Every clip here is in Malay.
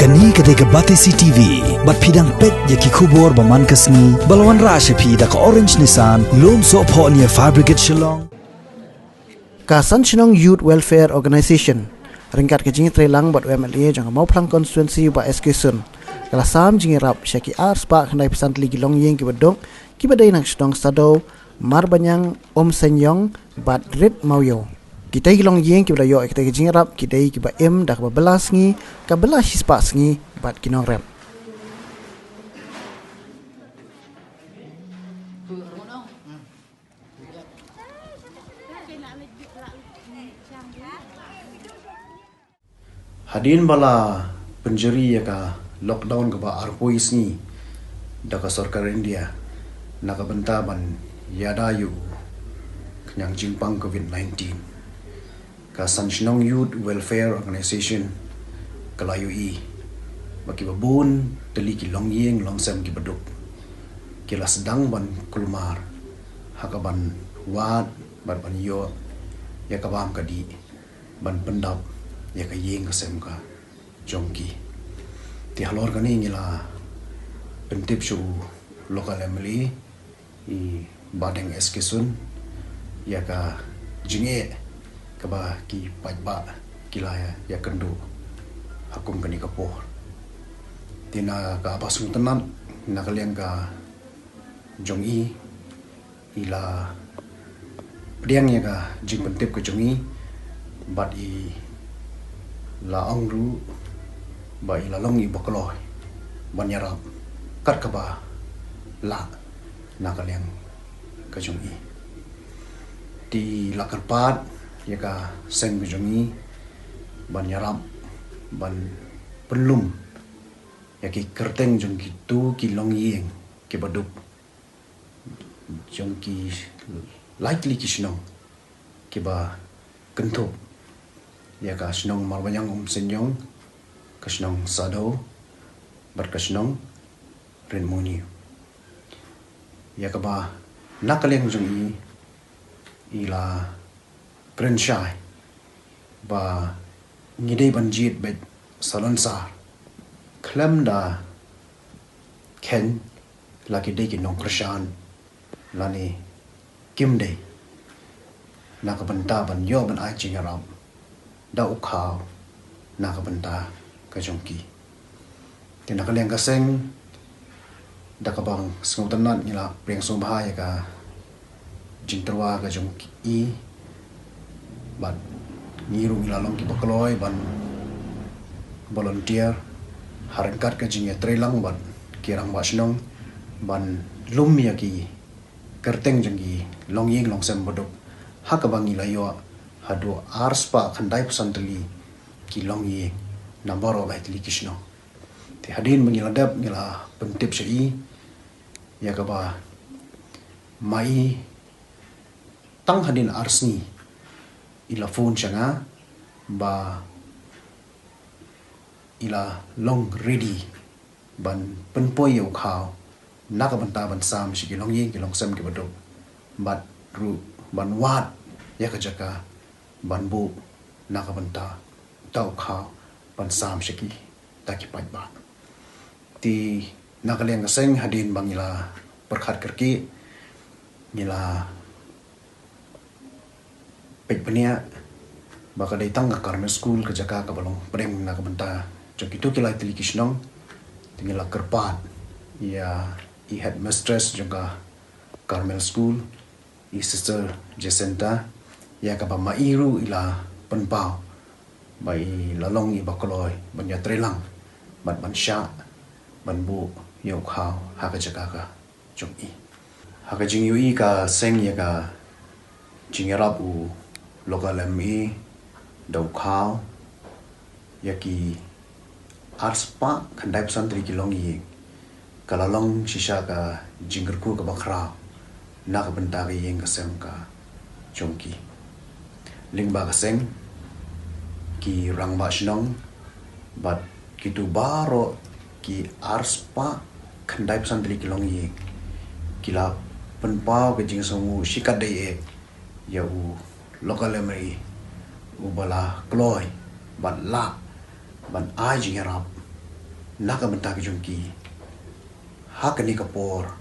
Kani ketika Batesi TV, bat pidang pet yaki kubur baman kasni, balawan rasha pi da ka orange nisan, lom so po niya Fire Brigade Shillong. Kasan Shillong Youth Welfare Organization, ringkat kejing trelang bat UMLA jangan mau pelang konstituensi ba SK Sun. Kala sam jingi rap syaki ars pa kandai pesan teli gilong yeng kibadong, kibadai nang Shillong Stado, mar banyang Om Senyong bat red mauyo. Kita gilong yeng kibada yo kita kejing rap kita kiba dak belas ngi ka belas hispas ngi bat kinong rap. Hadin bala penjeri ya ka lockdown ka ba arpois ni daka sarkar India naka bentaban yadayu kenyang jimpang COVID-19 ka Shillong Youth Welfare Organization kalayu baki babun teli ki longyeng longsam ki baduk kila sedang ban kulmar hakaban wat ban yo ya kabam kadi ban pendap ya ka yeng kasem ka jongki ti halor kani ngila pentip shu lokal emily i badeng eskesun ya ka jinge kaba ki pajba kila ya kendu hakum kani kapoh tina ka apa suntenan na kalian ka jongi ila priang ya ka jing pentip ke jongi bat i la angru ba ila longi bakloy banyarap kat kaba la na kalian ka jongi di lakarpat ya ka seng bijongi ban yarap ban pelum ya ki kerteng jong ki tu ki long yeng ki baduk jong ki likely ki snong ki ba kentup ya ka snong marbanyang senyong ka snong sado bar ka snong renmoni ya ka ba nakaleng jong ila Krenshai ba ngidei banjit bet salonsar klem da ken laki dei ki nong krishan lani kim dei nakabanta ban yo ban ai chingaram da ukhaw nakabanta ka jongki tin nakaleng ka seng da kabang sngutanan ngila preng so bahaya ka jingterwa ka jongki ban ngiru ngilalong ki bakaloy ban volunteer harangkat ka jinge trelang ban kirang basnong ban lum ya ki kerteng jenggi longyeng longsem bodok hakabangi layo hado arspa khandai pesanteli ki longyeng nambaro bai tli kishno te hadin mengiladap ngila pentip syai ya ka ba mai tang hadin arsni ila phone changa ba ila long ready ban penpoy yo khaw naka banta ban sam shi ki long yeng ki long sam ki badok bat ru ban wat ya ka jaka ban bu naka banta tau khaw ban sam shi ki ta ki pat ba ti nakaleng seng hadin bangila perkhat kerki ngila pekpenia baka datang ke Carmel School ke Jakarta balong prem nak benta jok itu kila tili kisnong tinggal kerpat ya i headmistress juga Carmel School i sister Jacinta ya ka ba mairu ila penpau bai lalong i bakoloy banya trelang ban sya ban bu yo khaw ha ka Jakarta jok i ha ka jing yu i ka seng ya ka jingerabu lokal ME dau khaw yaki arspa khandai pesantri ki longi kalalong shisha ka jinggerku ka bakra nak benta ki yeng kasem ka chongki lingba kaseng ki rangba shnong bat kitu baro ki arspa khandai pesantri ki longi kila penpau ke jing songu shikat dei ya lokal ME ubala kloy ban la ban ai jing rap naka benta ke jungki hakani kapor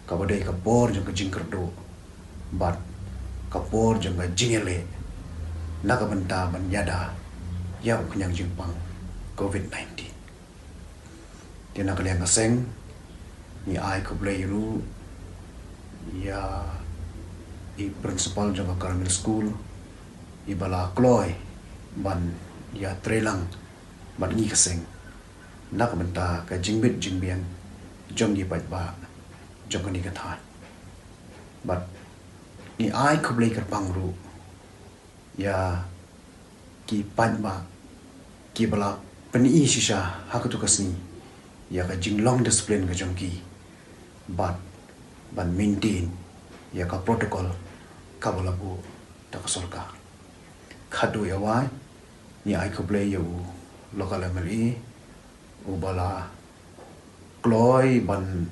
kabadai kapor jong ke jingkerdo bat kapor jong ke jingele naka benta ban yada ya kenyang jingpang COVID-19 dia nak liang kaseng ni ai ko ru ya i principal jong ke Carmel School i bala kloy ban ya trelang ban ngi kaseng nak benta ka jingbit jingbian jong di bat ba jong ni ka thai bat ni ai ko ker pangru ya ki pan ba ki bala pani shisha hakutu kasni ya ka jinglong discipline ka jong ki bat ban maintain ya ka protocol ka bala bu ta ka sarkar khadu ya wai ni ai ko yu local MLA ubala kloy ban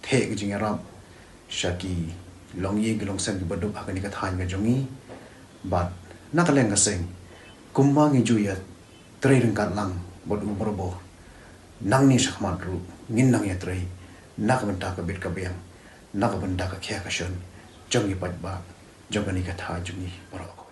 the ke jingarap shaki longyi gelong sen baduk akani ka than ga jongi bat nakaleng kaseng kumbangi juya training kan lang bod umrobo nang ni sakmat ru ngin nang ya trai nak benta ka bit ka biang nak benta ka kya ka shon jongi pat ba jongani ka tha jongi para ko